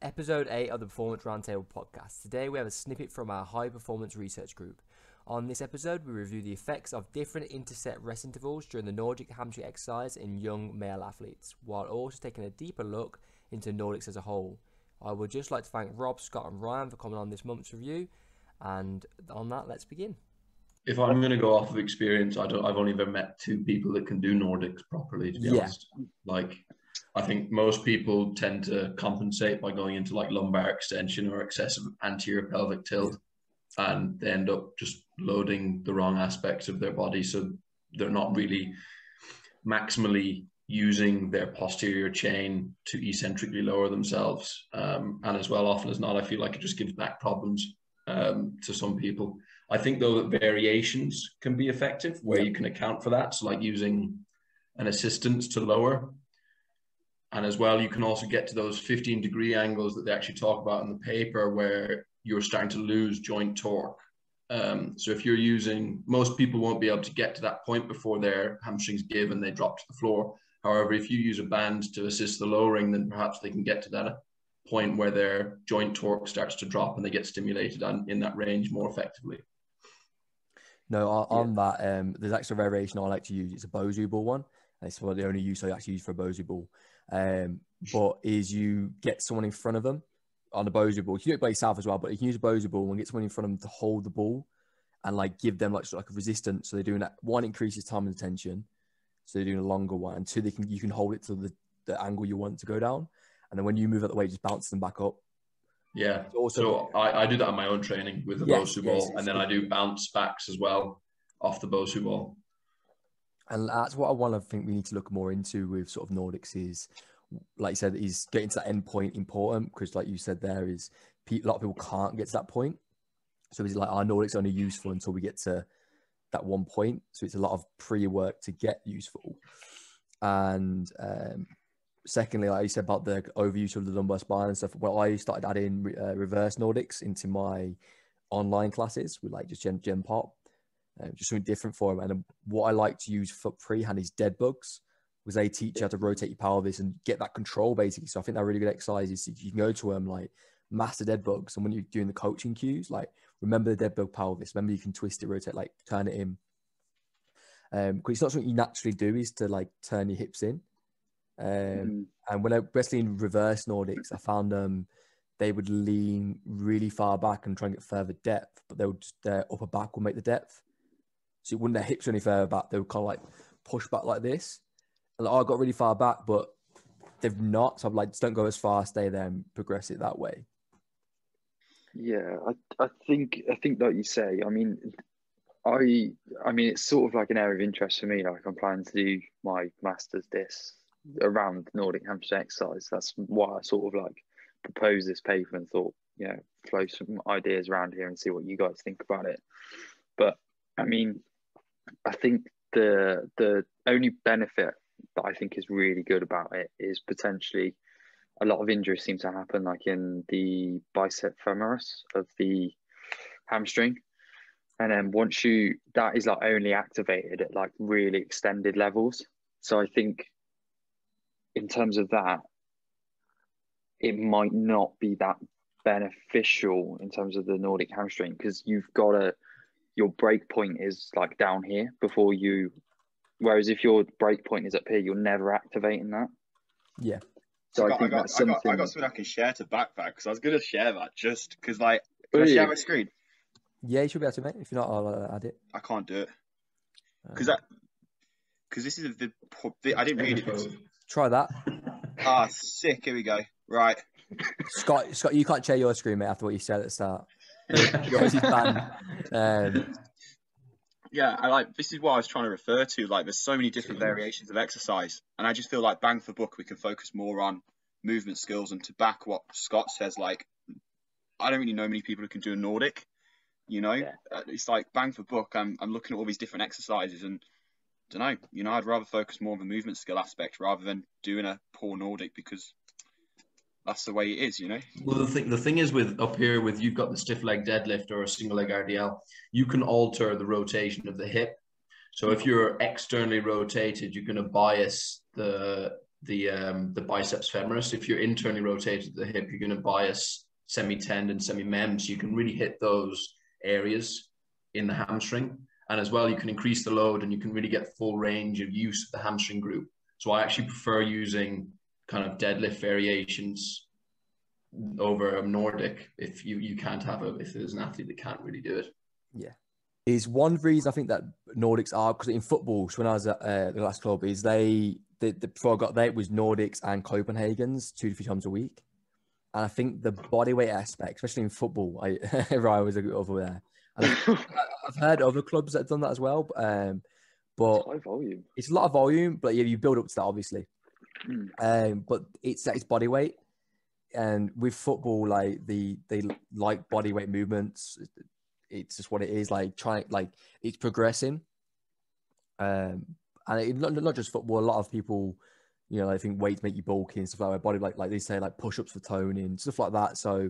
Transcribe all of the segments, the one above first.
episode 8 of the Performance Roundtable podcast. Today we have a snippet from our high performance research group. On this episode, we review the effects of different interset rest intervals during the Nordic Hamstring Exercise in young male athletes, while also taking a deeper look into Nordics as a whole. I would just like to thank Rob, Scott and Ryan for coming on this month's review, and on that, let's begin. If I'm going to go off of experience, I've only ever met 2 people that can do Nordics properly, to be honest. Like, I think most people tend to compensate by going into like lumbar extension or excessive anterior pelvic tilt, and they end up just loading the wrong aspects of their body. So they're not really maximally using their posterior chain to eccentrically lower themselves. And as well, often as not, I feel like it just gives back problems to some people. I think, though, that variations can be effective where you can account for that. So like using an assistance to lower. And as well, you can also get to those 15-degree angles that they actually talk about in the paper where you're starting to lose joint torque. So if you're using, most people won't be able to get to that point before their hamstrings give and they drop to the floor. However, if you use a band to assist the lowering, then perhaps they can get to that point where their joint torque starts to drop and they get stimulated in that range more effectively. No, on that, there's actually a variation I like to use. It's a Bosu ball one. And it's the only use I actually use for a Bosu ball. But is you get someone in front of them on the Bosu ball. You can do it by yourself as well, but you can use a Bosu ball and get someone in front of them to hold the ball and like give them like sort of like a resistance. So they're doing that. 1, increases time and attention. So they're doing a longer one. And 2, you can hold it to the angle you want to go down. And then when you move out the way, just bounce them back up. Yeah. So I do that on my own training with the Bosu ball. And then I do bounce backs as well off the Bosu ball. And that's what I think we need to look more into with sort of Nordics is, like you said, is getting to that end point important, because like you said, there is a lot of people can't get to that point. So it's like our Nordics are only useful until we get to that one point. So it's a lot of pre-work to get useful. And secondly, like you said about the overuse of the lumbar spine and stuff, well, I started adding reverse Nordics into my online classes with like just Gen Pop. Just something different for them. And what I like to use for freehand is dead bugs, because they teach you how to rotate your pelvis and get that control basically. So I think they're really good exercises. You can go to them like master dead bugs. And when you're doing the coaching cues, like remember the dead bug pelvis, remember you can twist it, rotate, like turn it in. Because it's not something you naturally do, is to like turn your hips in. And when I wrestling in reverse Nordics, I found they would lean really far back and try and get further depth, but their upper back will make the depth. So it wouldn't their hips any further back. They would kind of like push back like this. And like, I got really far back, but they've not. So I'm like, just don't go as far, stay there and progress it that way. Yeah, I think like you say, I mean, it's sort of like an area of interest for me. Like I'm planning to do my master's this around Nordic Hamstring Exercise. That's why I sort of like proposed this paper and thought, flow some ideas around here and see what you guys think about it. But I mean, I think the only benefit that I think is really good about it is potentially a lot of injuries seem to happen like in the bicep femoris of the hamstring. And then that is like only activated at like really extended levels. So I think in terms of that, it might not be that beneficial in terms of the Nordic hamstring, because your break point is like down here before you, whereas if your break point is up here, you're never activating that. Yeah. So I got something I can share to back that, because I was going to share that just because like, can I share my screen? Yeah, you should be able to, mate. If you're not, I'll add it. I can't do it. Because this is I didn't read it. Try that. Sick. Here we go. Right. Scott, you can't share your screen, mate, after what you said at the start. Yours is banned. Yeah, this is what I was trying to refer to. Like, there's so many different variations of exercise, and I just feel like bang for buck, we can focus more on movement skills. And to back what Scott says, like, I don't really know many people who can do a Nordic. It's like bang for buck. I'm looking at all these different exercises, and I don't know. I'd rather focus more on the movement skill aspect rather than doing a poor Nordic, because that's the way it is, Well, the thing is with up here, with you've got the stiff leg deadlift or a single leg RDL, you can alter the rotation of the hip. So if you're externally rotated, you're going to bias the the biceps femoris. If you're internally rotated the hip, you're going to bias semi-tendon, semi-mem, so you can really hit those areas in the hamstring. And as well, you can increase the load and you can really get full range of use of the hamstring group. So I actually prefer using kind of deadlift variations over a Nordic if you can't have it, if there's an athlete that can't really do it. Yeah. Is one reason I think that Nordics are, because in football, so when I was at the last club, is before I got there, it was Nordics and Copenhagen's 2 to 3 times a week. And I think the bodyweight aspect, especially in football, Ryan was over there. And I've heard other clubs that have done that as well. But it's high volume. It's a lot of volume, but yeah, you build up to that, obviously. But it's body weight. And with football, like they like body weight movements. It's just what it is. Like it's progressing. And not just football. A lot of people, you know, I think weights make you bulky and stuff like that. Body like they say, like push-ups for toning, stuff like that. So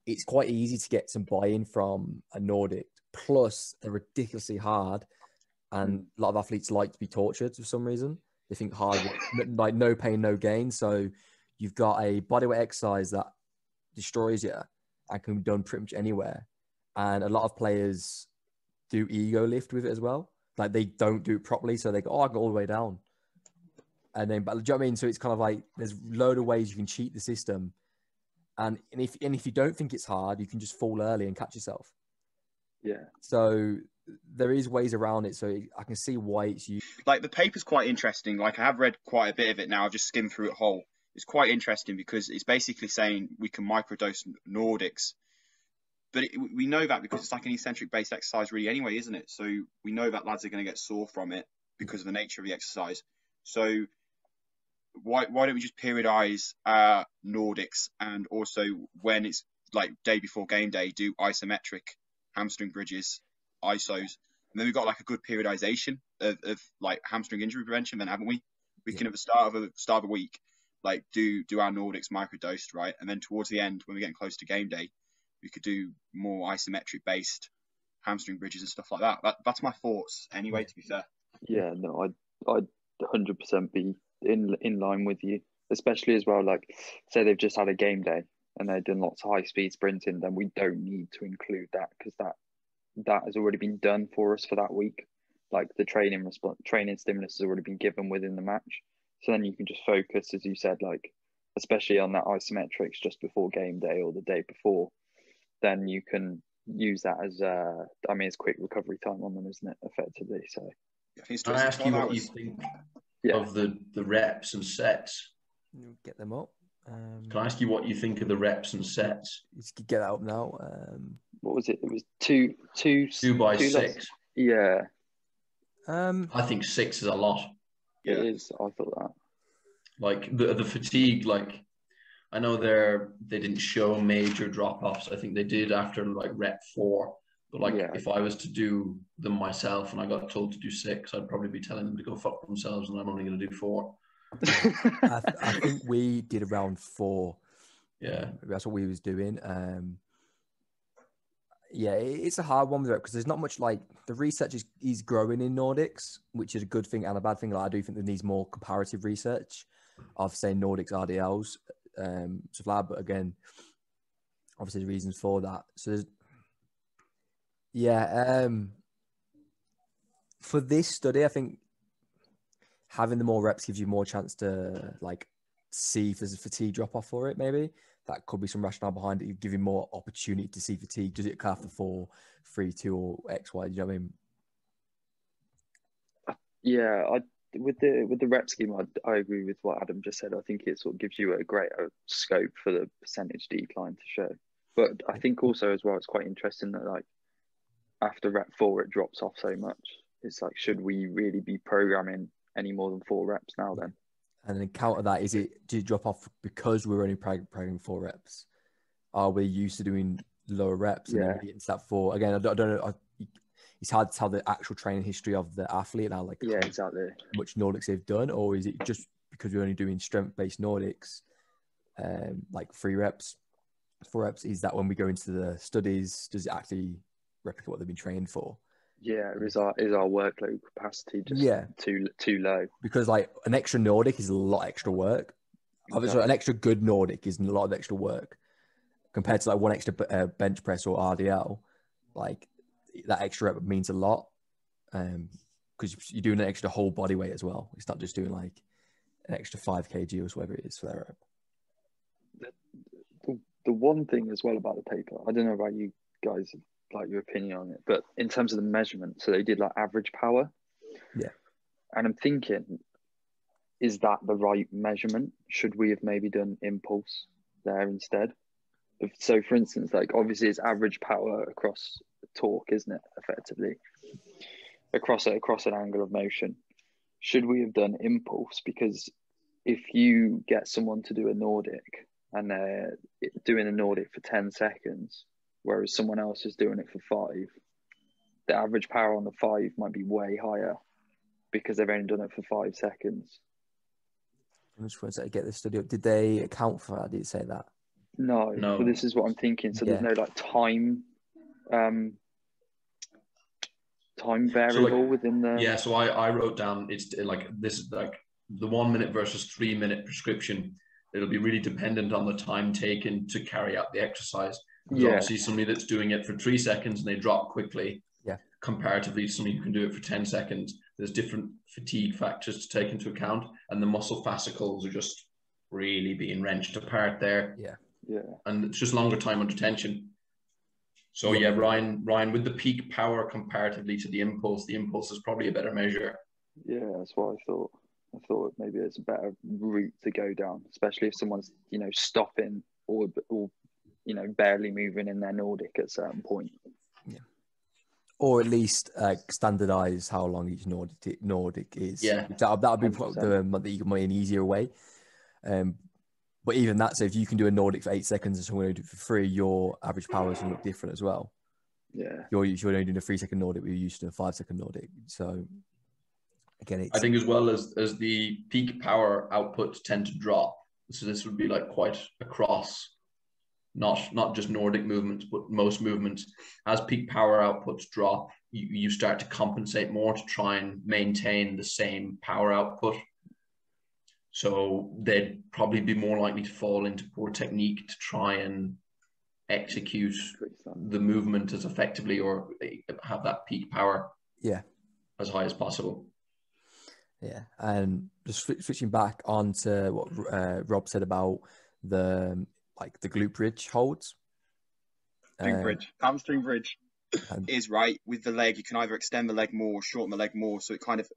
it's quite easy to get some buy-in from a Nordic. Plus, they're ridiculously hard, and a lot of athletes like to be tortured for some reason. They think hard, like no pain, no gain. So you've got a bodyweight exercise that destroys you and can be done pretty much anywhere. And a lot of players do ego lift with it as well. Like they don't do it properly, so they go, "Oh, I go all the way down." And then, but do you know what I mean? So it's kind of like there's a load of ways you can cheat the system. And if you don't think it's hard, you can just fall early and catch yourself. Yeah. So there is ways around it. So I can see why it's used. Like the paper's quite interesting. Like I have read quite a bit of it now. I've just skimmed through it whole. It's quite interesting because it's basically saying we can microdose Nordics. But we know that because it's like an eccentric based exercise really anyway, isn't it? So we know that lads are going to get sore from it because of the nature of the exercise. So why don't we just periodize Nordics, and also when it's like day before game day, do isometric hamstring bridges, ISOs, and then we've got like a good periodization of like hamstring injury prevention, then haven't we? We can at the start of a week like do our Nordics microdosed, right? And then towards the end, when we're getting close to game day, we could do more isometric based hamstring bridges and stuff like that. That's my thoughts anyway, to be fair. Yeah, no, I'd 100% be in line with you, especially as well, like say they've just had a game day and they've done lots of high speed sprinting, then we don't need to include that because that has already been done for us for that week. Like the training stimulus has already been given within the match. So then you can just focus, as you said, like especially on that isometrics just before game day or the day before, then you can use that as it's quick recovery time on them, isn't it, effectively? So can I ask you what you think of the reps and sets? Get them up. Can I ask you what you think of the reps and sets? Let's get that up now. What was it? It was two by two 6. Less. Yeah. I think 6 is a lot. It is. I thought that. Like the fatigue, like I know they didn't show major drop-offs. I think they did after like rep 4. But like if I was to do them myself and I got told to do 6, I'd probably be telling them to go fuck themselves and I'm only going to do 4. I think we did around 4. Yeah. That's what we was doing. Yeah, it's a hard one because there's not much, like the research is growing in Nordics, which is a good thing and a bad thing. Like I do think there needs more comparative research of say Nordics RDLs, stuff like that. But again, obviously the reasons for that. So for this study, I think having the more reps gives you more chance to like see if there's a fatigue drop off for it. Maybe that could be some rationale behind it. You give you more opportunity to see fatigue. Does it occur after 4, 3, 2, or X, Y? Do you know what I mean? Yeah, with the rep scheme, I agree with what Adam just said. I think it sort of gives you a greater scope for the percentage decline to show. But I think also as well, it's quite interesting that like after rep 4, it drops off so much. It's like, should we really be programming any more than 4 reps now then? And then counter that, did it drop off because we're only programming 4 reps? Are we used to doing lower reps? And then we get into that 4? Again, I don't know. It's hard to tell the actual training history of the athlete now, like exactly much Nordics they've done, or is it just because we're only doing strength-based Nordics, like 3 reps, 4 reps? Is that when we go into the studies, does it actually replicate what they've been trained for? Yeah, is our workload capacity just too low? Because like an extra Nordic is a lot extra work. Obviously, an extra good Nordic is a lot of extra work compared to like one extra bench press or RDL. Like that extra rep means a lot because you're doing an extra whole body weight as well. It's not just doing like an extra 5 kg or whatever it is for that rep. The one thing as well about the paper, I don't know about you guys, like your opinion on it, but in terms of the measurement, so they did like average power. Yeah. And I'm thinking, is that the right measurement? Should we have maybe done impulse there instead? So for instance, like obviously it's average power across torque, isn't it? Effectively across an angle of motion. Should we have done impulse? Because if you get someone to do a Nordic and they're doing a Nordic for 10 seconds, whereas someone else is doing it for 5, the average power on the 5 might be way higher because they've only done it for 5 seconds. I'm just trying to get this study up. Did they account for that? Did it say that? No. But this is what I'm thinking. So there's no like time variable within the. Yeah, so I wrote down it's like this is like the 1 minute versus 3 minute prescription. It'll be really dependent on the time taken to carry out the exercise. Because obviously somebody that's doing it for 3 seconds and they drop quickly, comparatively to somebody who can do it for 10 seconds, there's different fatigue factors to take into account, and the muscle fascicles are just really being wrenched apart there. Yeah. And it's just longer time under tension. So Ryan, with the peak power comparatively to the impulse is probably a better measure. Yeah, that's what I thought. I thought maybe it's a better route to go down, especially if someone's, stopping or barely moving in their Nordic at a certain point. Yeah. Or at least standardize how long each Nordic is. Yeah. That would be an easier way. But even that, so if you can do a Nordic for 8 seconds and someone will do it for 3, your average power is going to look different as well. Yeah. You're only doing a 3-second Nordic, but you're used to a 5-second Nordic. So again, I think as well as the peak power outputs tend to drop. So this would be like quite across, not just Nordic movements, but most movements. As peak power outputs drop, you start to compensate more to try and maintain the same power output. So they'd probably be more likely to fall into poor technique to try and execute the movement as effectively or have that peak power as high as possible. Yeah, and just switching back on to what Rob said about the glute bridge holds. Hamstring bridge is right with the leg. You can either extend the leg more or shorten the leg more, so it kind of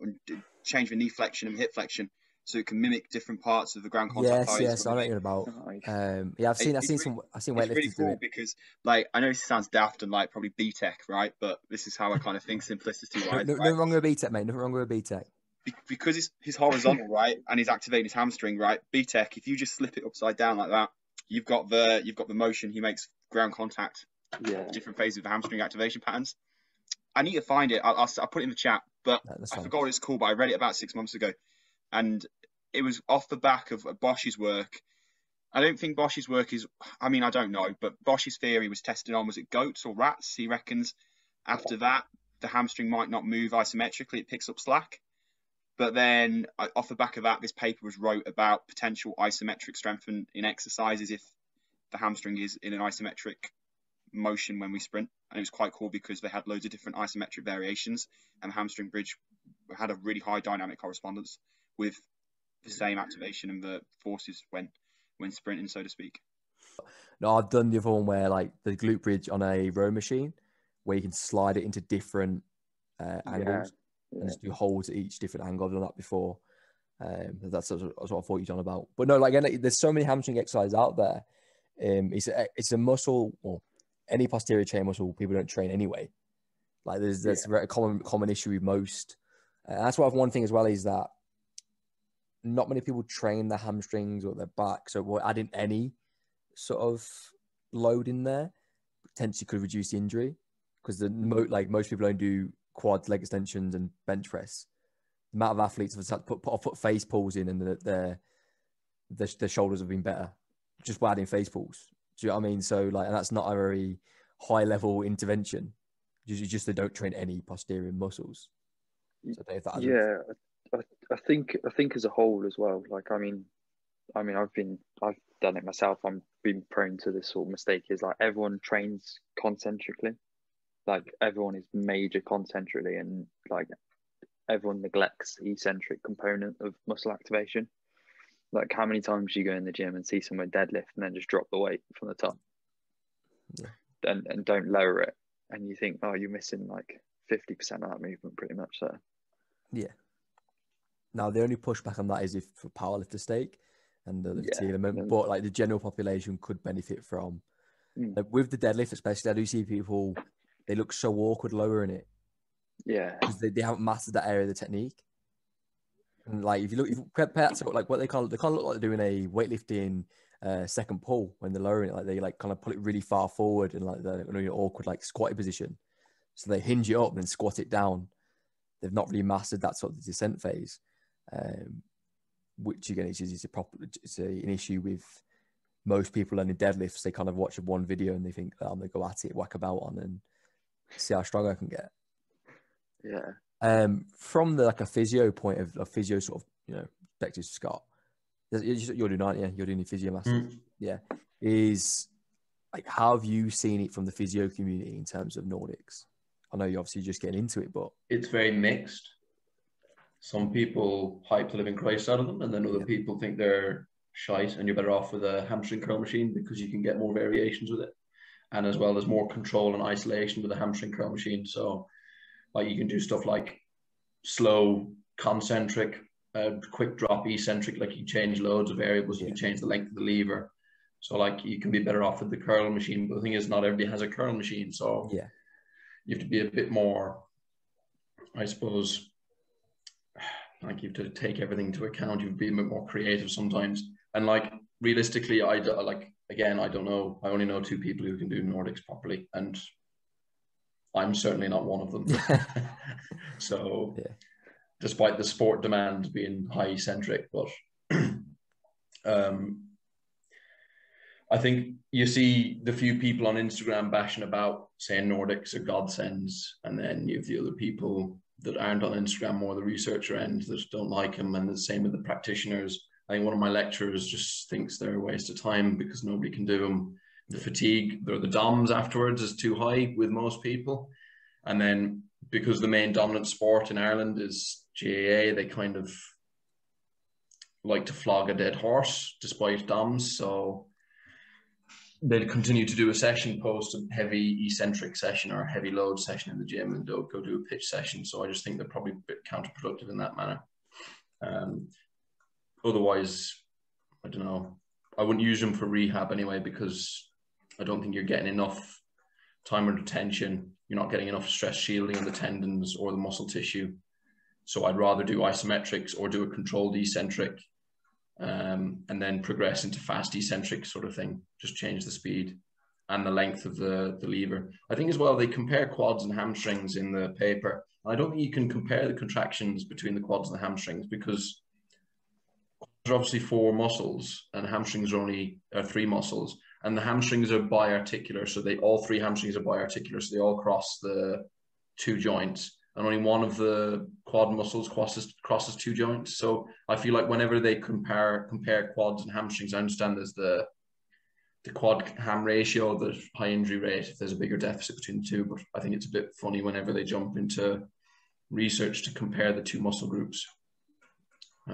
change the knee flexion and hip flexion, so it can mimic different parts of the ground contact. Yes, I know what you're about. I've seen weightlifters. It's really cool because, like, I know this sounds daft and like probably B-Tech, right? But this is how I kind of think simplicity-wise. Nothing wrong with B-Tech, mate. Nothing wrong with B-Tech. Because he's horizontal, right, and he's activating his hamstring, right. B-Tech, if you just slip it upside down like that, you've got the motion. He makes ground contact. Different phases of the hamstring activation patterns. I need to find it. I'll put it in the chat, but I forgot what it's called. But I read it about 6 months ago, and it was off the back of Bosch's work. I don't think Bosch's work is. I mean, I don't know, but Bosch's theory was tested on, was it goats or rats? He reckons after that the hamstring might not move isometrically; it picks up slack. But then off the back of that, this paper was wrote about potential isometric strength in exercises if the hamstring is in an isometric motion when we sprint. And it was quite cool because they had loads of different isometric variations, and the hamstring bridge had a really high dynamic correspondence with the same activation and the forces when sprinting, so to speak. No, I've done the other one where like the glute bridge on a row machine where you can slide it into different angles. And just do holds at each different angle. I've done that before. That's what I thought you'd done about. But no, like again, there's so many hamstring exercises out there. It's a muscle, or any posterior chain muscle people don't train anyway. Like that's a common issue with most. That's why one thing as well is that not many people train their hamstrings or their back. So we're adding any sort of load in there potentially could reduce the injury, because most people don't do quads, leg extensions, and bench press. The amount of athletes have put face pulls in, and their shoulders have been better just by adding face pulls. Do you know what I mean? So and that's not a very high level intervention. Just they don't train any posterior muscles. So if that Yeah, I think as a whole as well. Like, I mean, I've done it myself. I'm been prone to this sort of mistake. Is like everyone trains concentrically. Like everyone is major concentrically, and like everyone neglects the eccentric component of muscle activation. Like how many times you go in the gym and see someone deadlift and then just drop the weight from the top, and don't lower it, and you think, oh, you're missing like 50% of that movement, pretty much. So yeah. Now the only pushback on that is if for powerlifter stake and the fatigue element, but like the general population could benefit from like, with the deadlift, especially. I do see people, they look so awkward lowering it. Yeah, because they haven't mastered that area of the technique. And like if you compare that to like what they kind of look like they're doing a weightlifting second pull when they're lowering it, like they like kind of pull it really far forward and like they're in an awkward like squatty position. So they hinge it up and then squat it down. They've not really mastered that sort of descent phase, which again it's an issue with most people learning deadlifts. They kind of watch one video and they think, oh, I'm gonna go at it, whack about on, and see how strong I can get. Yeah. From the like a physio point of a physio sort of perspective, Scott, you're doing, aren't you? You're doing your physio masters. Yeah. Is like, how have you seen it from the physio community in terms of Nordics? I know you're obviously just getting into it, but it's very mixed. Some people hype the living Christ out of them, and then other people think they're shite, and you're better off with a hamstring curl machine because you can get more variations with it, and as well as more control and isolation with a hamstring curl machine. So, like you can do stuff like slow, concentric, quick drop, eccentric. Like you change loads of variables, you can change the length of the lever. So, like you can be better off with the curl machine. But the thing is, not everybody has a curl machine, so you have to be a bit more, I suppose, like you have to take everything into account. You have to be a bit more creative sometimes. And like realistically, I don't know. I only know 2 people who can do Nordics properly, and I'm certainly not one of them. So, despite the sport demand being high eccentric, but I think you see the few people on Instagram bashing about saying Nordics are godsends, and then you have the other people that aren't on Instagram, more the researcher end, that don't like them, and the same with the practitioners. I think one of my lecturers just thinks they're a waste of time because nobody can do them. The fatigue or the DOMs afterwards is too high with most people, and then because the main dominant sport in Ireland is GAA, they kind of like to flog a dead horse despite DOMs, so they'd continue to do a session post a heavy eccentric session or a heavy load session in the gym and don't go do a pitch session. So I just think they're probably a bit counterproductive in that manner. Otherwise, I don't know. I wouldn't use them for rehab anyway, because I don't think you're getting enough time under tension. You're not getting enough stress shielding on the tendons or the muscle tissue. So I'd rather do isometrics or do a controlled eccentric, and then progress into fast eccentric sort of thing. Just change the speed and the length of the lever. I think as well, they compare quads and hamstrings in the paper. I don't think you can compare the contractions between the quads and the hamstrings, because quads are obviously 4 muscles and hamstrings are only 3 muscles. And the hamstrings are biarticular, so all 3 hamstrings are biarticular, so they all cross the 2 joints. And only one of the quad muscles crosses 2 joints. So I feel like whenever they compare quads and hamstrings, I understand there's the quad ham ratio, the high injury rate, if there's a bigger deficit between the 2. But I think it's a bit funny whenever they jump into research to compare the 2 muscle groups. I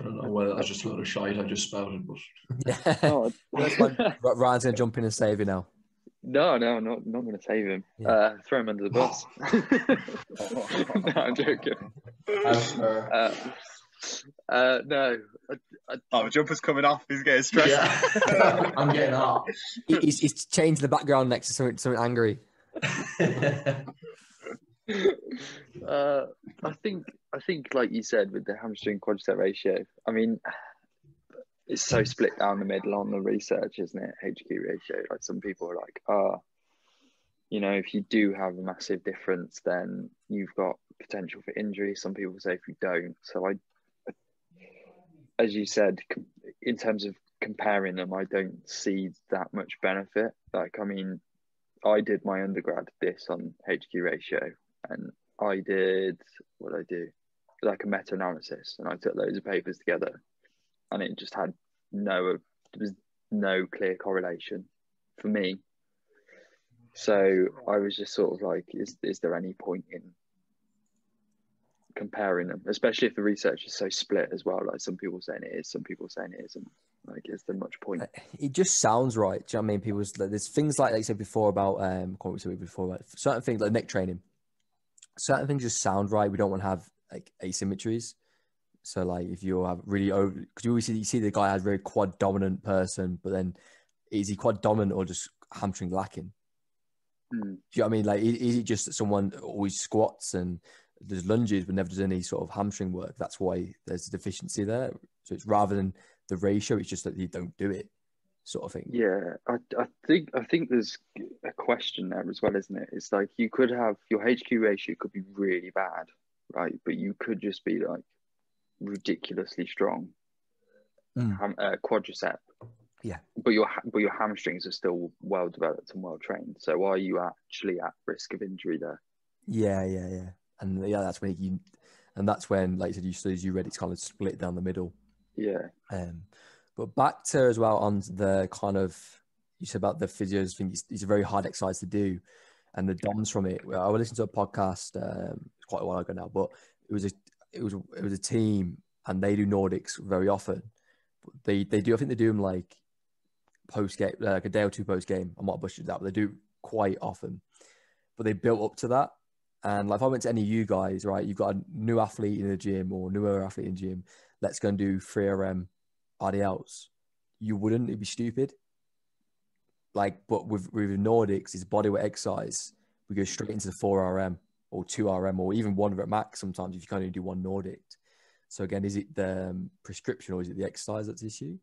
don't know whether that's just a lot of shite I just spouted, but that's fine. Ryan's gonna jump in and save you now. No, I'm not going to save him. Throw him under the bus. No, I'm joking. No. The jumper's coming off. He's getting stressed. Yeah. I'm getting off. He's changed the background next to something angry. I think, like you said, with the hamstring quadricep ratio, I mean, it's so split down the middle on the research, isn't it? HQ ratio. Like some people are like, if you do have a massive difference, then you've got potential for injury. Some people say if you don't. So as you said, in terms of comparing them, I don't see that much benefit. Like, I mean, I did my undergrad this on HQ ratio, and I did what I do, like a meta-analysis, and I took loads of papers together, and it just had there was no clear correlation for me. So I was just sort of like, is there any point in comparing them, especially if the research is so split as well? Like some people saying it is, some people saying it isn't. Like, is there much point? It just sounds right. Do you know what I mean? People's there's things like you said before about what we said before about certain things like neck training. Certain things just sound right. We don't want to have like asymmetries. So like if you have really over, because you always see the guy has a very quad dominant person, but then is he quad dominant or just hamstring lacking? Do you know what I mean? Like, is it just that someone always squats and does lunges but never does any sort of hamstring work? That's why there's a deficiency there. So it's rather than the ratio, it's just that you don't do it, sort of thing. Yeah, I think there's a question there as well, isn't it? It's like you could have your HQ ratio could be really bad, right? But you could just be like ridiculously strong, quadricep. Yeah, but your hamstrings are still well developed and well trained. So are you actually at risk of injury there? Yeah, and that's when that's when, like you said, you read it's kind of split down the middle. Yeah. But back to as well on the kind of you said about the physios thing. It's a very hard exercise to do, and the DOMs from it. I was listening to a podcast quite a while ago now, but it was a team, and they do Nordics very often. They do. I think they do them like post game, like a day or two post game. I might have busted that, but they do quite often. But they built up to that, and like if I went to any of you guys, right, you've got a new athlete in the gym or newer athlete in the gym. Let's go and do 3RM RDLs. You wouldn't. It'd be stupid. Like, but with Nordics, it's bodyweight exercise. We go straight into the 4RM or 2RM or even 1 rep max sometimes if you can only do one Nordic. So again, is it the prescription or is it the exercise that's the issue?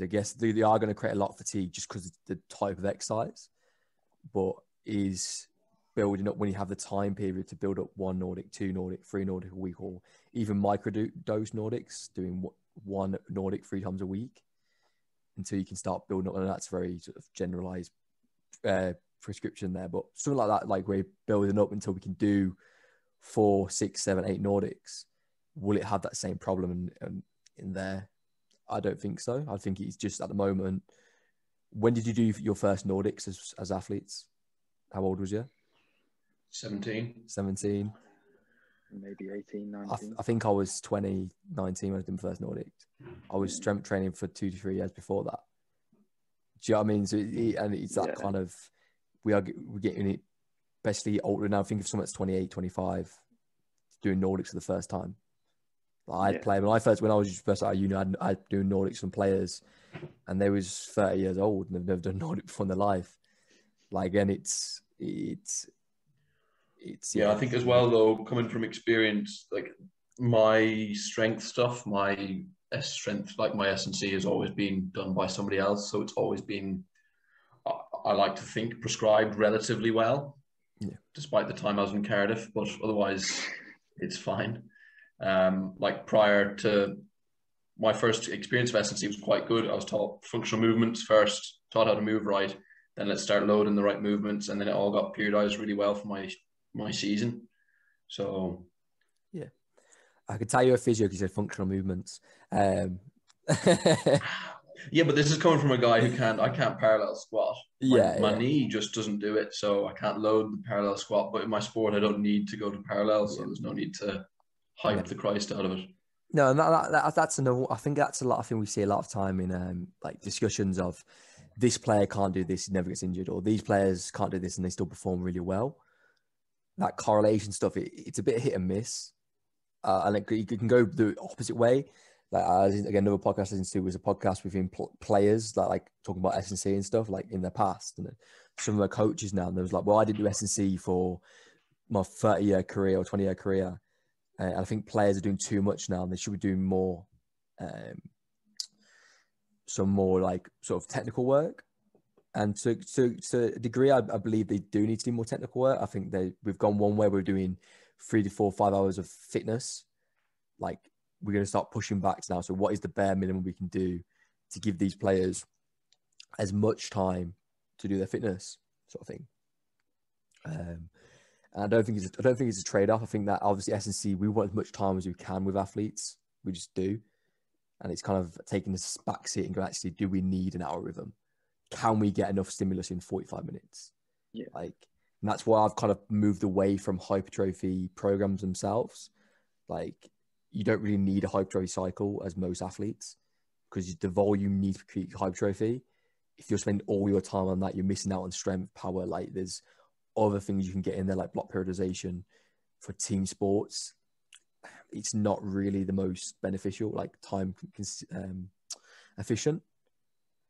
I guess they are going to create a lot of fatigue just because of the type of exercise, but is building up when you have the time period to build up 1 Nordic, 2 Nordic, 3 Nordic a week, or even micro-dose Nordics, doing 1 Nordic 3 times a week until you can start building up. And that's very sort of generalized prescription there, but something like that, like we're building up until we can do 4, 6, 7, 8 Nordics. Will it have that same problem in there? I don't think so. I think it's just at the moment. When did you do your first Nordics as athletes? How old was you? 17. Maybe 18, 19. I think I was 20, 19 when I did my first Nordic. I was strength training for 2 to 3 years before that. Do you know what I mean? So it's that kind of, we're getting it, especially older now. Think of someone that's 28, 25 doing Nordics for the first time. I'd play when I was first out of uni, I'd do Nordics from players, and they was 30 years old and they've never done Nordic before in their life. Like again, it's yeah. I think as well though, coming from experience, like my strength stuff, my strength, like my S&C has always been done by somebody else, so it's always been, I like to think, prescribed relatively well. Yeah. Despite the time I was in Cardiff, but otherwise it's fine. Like prior to my first experience of S&C was quite good. I was taught functional movements first, taught how to move right, then let's start loading the right movements, and then it all got periodized really well for my season. So yeah, I could tell you a physio because you said functional movements. Yeah, but this is coming from a guy I can't parallel squat. My knee just doesn't do it, so I can't load the parallel squat. But in my sport, I don't need to go to parallel, so there's no need to hype the Christ out of it. No, and that's another. I think that's a lot. I think we see a lot of time in like discussions of this player can't do this, he never gets injured, or these players can't do this and they still perform really well. That correlation stuff, it's a bit hit and miss, and you can go the opposite way. Like again, another podcast I listened to was a podcast within players that like talking about S&C and stuff like in the past, and some of the coaches now, and they was like, well, I didn't do S&C for my 30-year career or 20-year career. And I think players are doing too much now, and they should be doing more, some more like sort of technical work. And to a degree, I believe they do need to do more technical work. I think we've gone one way. We're doing 3 to 4, 5 hours of fitness. Like we're going to start pushing back now. So what is the bare minimum we can do to give these players as much time to do their fitness? sort of thing. And I don't think it's a trade-off. I think that obviously S&C, we want as much time as we can with athletes. We just do. And it's kind of taking this back seat and go, actually, do we need an hour rhythm? Can we get enough stimulus in 45 minutes? Yeah. Like, and that's why I've kind of moved away from hypertrophy programs themselves. Like, you don't really need a hypertrophy cycle as most athletes because the volume needs to create hypertrophy. If you're spending all your time on that, you're missing out on strength, power. Like, there's other things you can get in there, like block periodization for team sports. It's not really the most beneficial, like time efficient.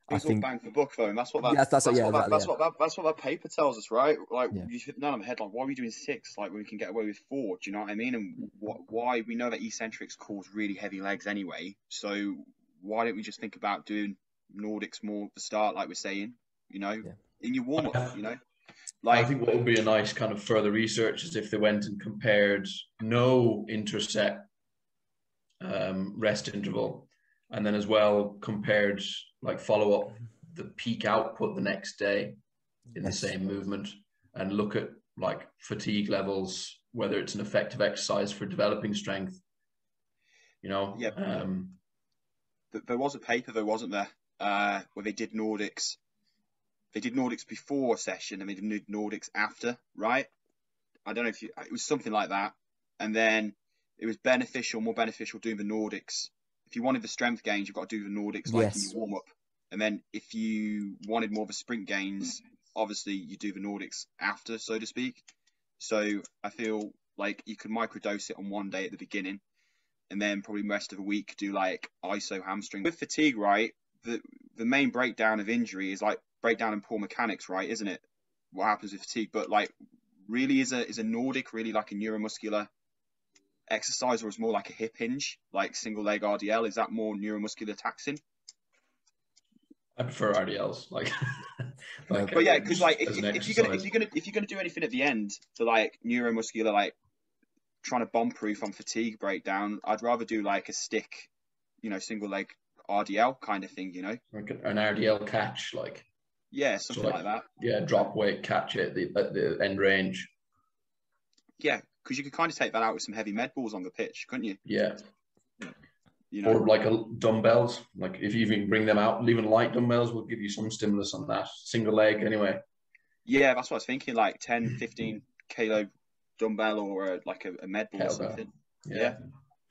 I think bang for buck though, and that's what that's what that paper tells us, right? Like you hit the nail on the head. Like, why are we doing 6? Like, when we can get away with 4. Do you know what I mean? And why we know that eccentrics cause really heavy legs anyway. So why don't we just think about doing Nordics more at the start, like we're saying? You know, in your warm up. You know. Like, I think what would be a nice kind of further research is if they went and compared no interset rest interval, and then as well compared like follow up the peak output the next day in the same movement, and look at like fatigue levels, whether it's an effective exercise for developing strength. You know, there was a paper though, wasn't there, where they did Nordics. They did Nordics before a session and they did Nordics after, right? I don't know if it was something like that. And then it was more beneficial doing the Nordics. If you wanted the strength gains, you've got to do the Nordics like in your warm up. And then if you wanted more of the sprint gains, obviously you do the Nordics after, so to speak. So I feel like you could microdose it on one day at the beginning, and then probably the rest of the week do like iso hamstring. With fatigue, right? The main breakdown of injury is like breakdown in poor mechanics, right? Isn't it? What happens with fatigue? But like, really, is a Nordic really like a neuromuscular exercise, or is more like a hip hinge, like single leg RDL? Is that more neuromuscular taxing? I prefer RDLs, like. But yeah, because like if you're gonna do anything at the end to like neuromuscular, like trying to bomb proof on fatigue breakdown, I'd rather do like a stick, single leg RDL kind of thing, like an RDL catch, like. Yeah, something like that. Yeah, drop weight, catch it at the end range. Yeah, because you could kind of take that out with some heavy med balls on the pitch, couldn't you? Yeah. Or like dumbbells. Like if you even bring them out, even light dumbbells will give you some stimulus on that. Single leg anyway. Yeah, that's what I was thinking, like 10, 15 kilo dumbbell or like a med ball or something. Yeah.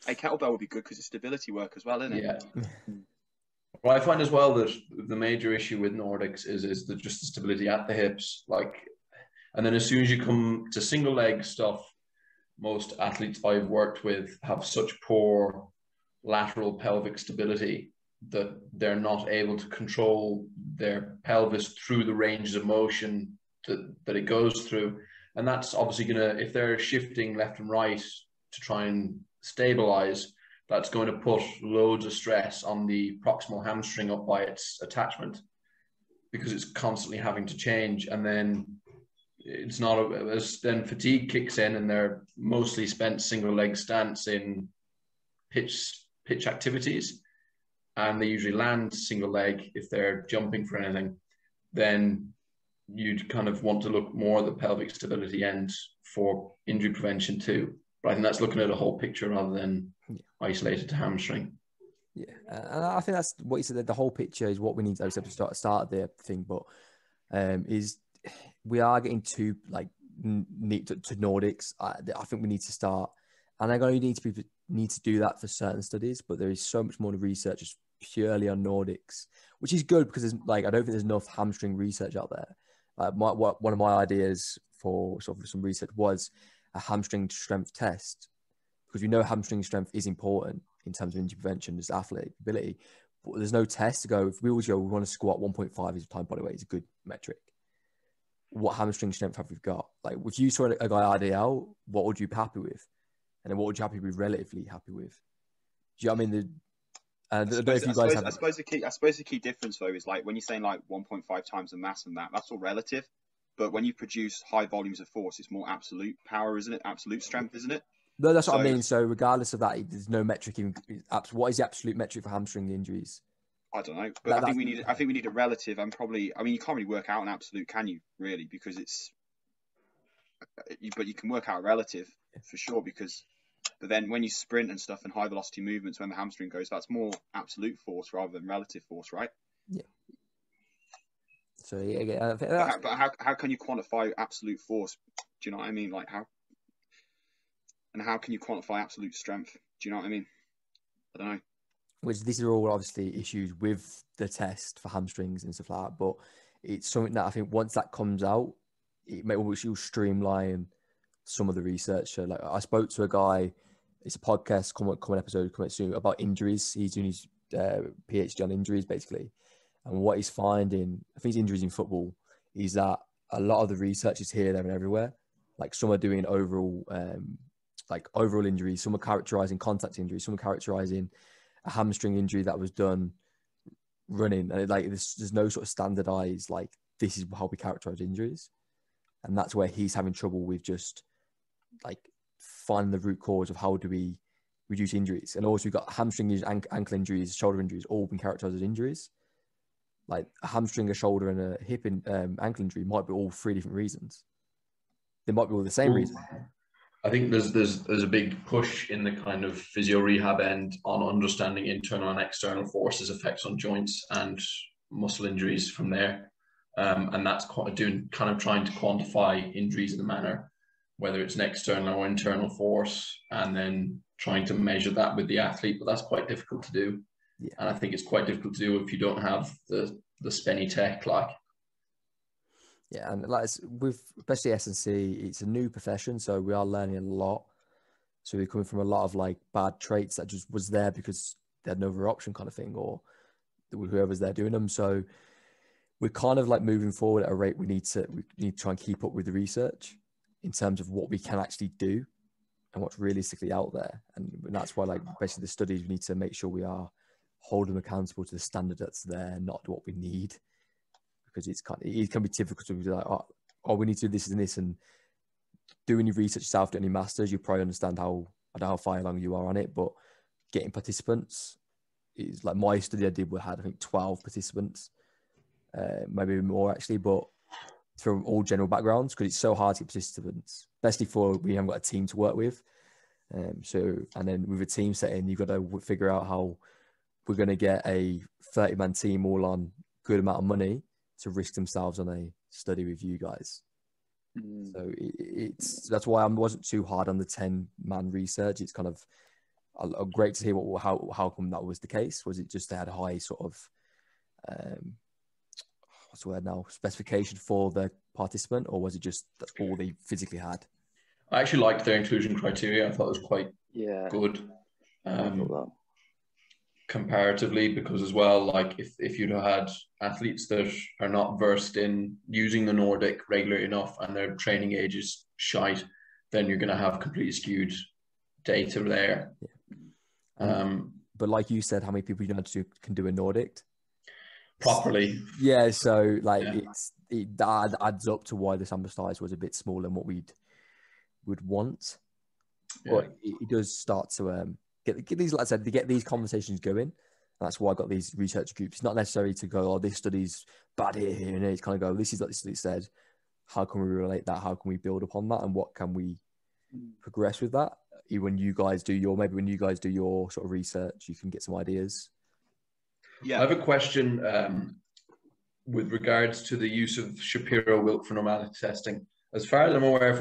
A kettlebell would be good because it's stability work as well, isn't it? Yeah. Well, I find as well that the major issue with Nordics is just the stability at the hips. Like, and then as soon as you come to single leg stuff, most athletes I've worked with have such poor lateral pelvic stability that they're not able to control their pelvis through the ranges of motion that it goes through. And that's obviously if they're shifting left and right to try and stabilize, that's going to put loads of stress on the proximal hamstring up by its attachment, because it's constantly having to change. And then it's not as then fatigue kicks in, and they're mostly spent single leg stance in pitch activities, and they usually land single leg if they're jumping for anything. Then you'd kind of want to look more at the pelvic stability end for injury prevention too. But I think that's looking at a whole picture rather than isolated to hamstring. Yeah, and I think that's what you said. That the whole picture is what we need to start the thing. But is we are getting too neat to Nordics. I think we need to start, and I only need to do that for certain studies. But there is so much more research just purely on Nordics, which is good because I don't think there's enough hamstring research out there. One of my ideas for sort of some research was a hamstring strength test, because we know hamstring strength is important in terms of injury prevention, as athletic ability, but there's no test to go. If we always go, we want to squat 1.5 is time body weight is a good metric. What hamstring strength have we got? Like, if you saw a guy RDL, what would you be happy with? And then what would you be relatively happy with? Do you know what I mean? I suppose the key difference though is like when you're saying like 1.5 times the mass and that's all relative. But when you produce high volumes of force, it's more absolute power, isn't it? Absolute strength, isn't it? No, that's what I mean. So regardless of that, there's no metric. What is the absolute metric for hamstring injuries? I don't know, but I think we need a relative, and probably, I mean, you can't really work out an absolute, can you? Really, because but you can work out a relative for sure. But then when you sprint and stuff and high velocity movements, when the hamstring goes, that's more absolute force rather than relative force, right? Yeah. So yeah, but how can you quantify absolute force? Do you know what I mean? Like how can you quantify absolute strength? Do you know what I mean? I don't know. Which these are all obviously issues with the test for hamstrings and stuff like that, but it's something that I think once that comes out, it may will streamline some of the research. So, like I spoke to a guy, it's a podcast, coming episode coming soon about injuries. He's doing his PhD on injuries basically, and what he's finding, I think, injuries in football, is that a lot of the research is here, there, and everywhere. Like some are doing overall injuries, some are characterizing contact injuries, some are characterizing a hamstring injury that was done running, and there's no sort of standardized like this is how we characterize injuries, and that's where he's having trouble with just like finding the root cause of how do we reduce injuries. And also we've got hamstring injuries, ankle injuries, shoulder injuries, all been characterized as injuries. Like a hamstring, a shoulder, and a hip ankle injury might be all three different reasons. They might be all the same reason. I think there's a big push in the kind of physio rehab end on understanding internal and external forces effects on joints and muscle injuries from there, and that's trying to quantify injuries in a manner, whether it's an external or internal force, and then trying to measure that with the athlete. But that's quite difficult to do, and I think it's quite difficult to do if you don't have the spenny tech like. Yeah, and like with especially S&C, it's a new profession, so we are learning a lot. So we're coming from a lot of like bad traits that just was there because they had no other option kind of thing, or whoever's there doing them. So we're kind of like moving forward at a rate we need to try and keep up with the research in terms of what we can actually do and what's realistically out there. And that's why like basically the studies, we need to make sure we are holding them accountable to the standard that's there, not what we need. Because it can be difficult to be like, oh, we need to do this and this, and do any research yourself, do any masters, you probably understand I don't know how far along you are on it, but getting participants is like my study I did, we had I think 12 participants, maybe more actually, but from all general backgrounds, because it's so hard to get participants, especially for we haven't got a team to work with. And then with a team setting, you've got to figure out how we're going to get a 30-man team all on good amount of money to risk themselves on a study with you guys. So that's why I wasn't too hard on the 10-man research. It's kind of great to hear how come that was the case. Was it just they had a high sort of what's the word now, specification for the participant, or was it just that's all they physically had? I actually liked their inclusion criteria. I thought it was quite good. Comparatively, because as well, like if you'd have had athletes that are not versed in using the Nordic regularly enough and their training age is shite, then you're going to have completely skewed data there. But like you said, how many people you know can do a Nordic properly? Yeah, so like that adds up to why the sample size was a bit smaller than what would want. But it does start to get these, like I said, to get these conversations going. And that's why I got these research groups. It's not necessary to go, oh, this study's bad here, and it's kind of go, this is what this study said. How can we relate that? How can we build upon that? And what can we progress with that? When you guys do your sort of research, you can get some ideas. Yeah, I have a question with regards to the use of Shapiro-Wilk for normality testing. As far as I'm aware,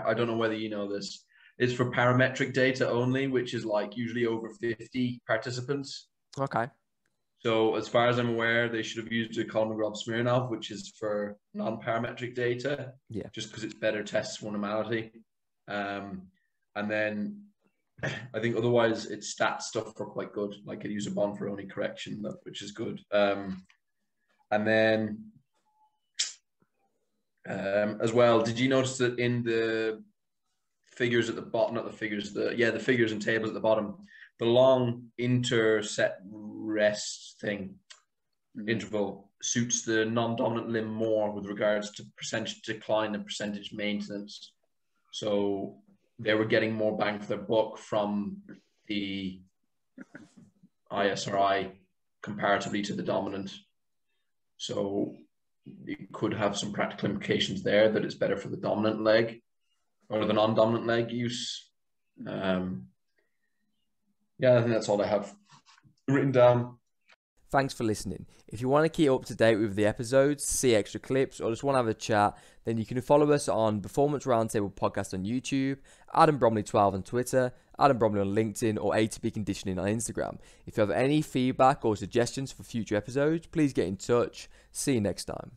I don't know whether you know this, is for parametric data only, which is like usually over 50 participants. Okay. So as far as I'm aware, they should have used a Kolmogorov-Smirnov, which is for non-parametric data. Yeah. Just because it's better tests for normality. And then I think otherwise its stat stuff are quite good. Like it use a Bonferroni correction, which is good. And then as well, did you notice that in the figures at the bottom, not the figures, the figures and tables at the bottom, the long interset rest interval suits the non-dominant limb more with regards to percentage decline and percentage maintenance. So they were getting more bang for their buck from the ISRI comparatively to the dominant. So it could have some practical implications there that it's better for the dominant leg or the non-dominant leg use. Yeah, I think that's all I have written down. Thanks for listening. If you want to keep up to date with the episodes, see extra clips, or just want to have a chat, then you can follow us on Performance Roundtable Podcast on YouTube, Adam Bromley12 on Twitter, Adam Bromley on LinkedIn, or ATP Conditioning on Instagram. If you have any feedback or suggestions for future episodes, please get in touch. See you next time.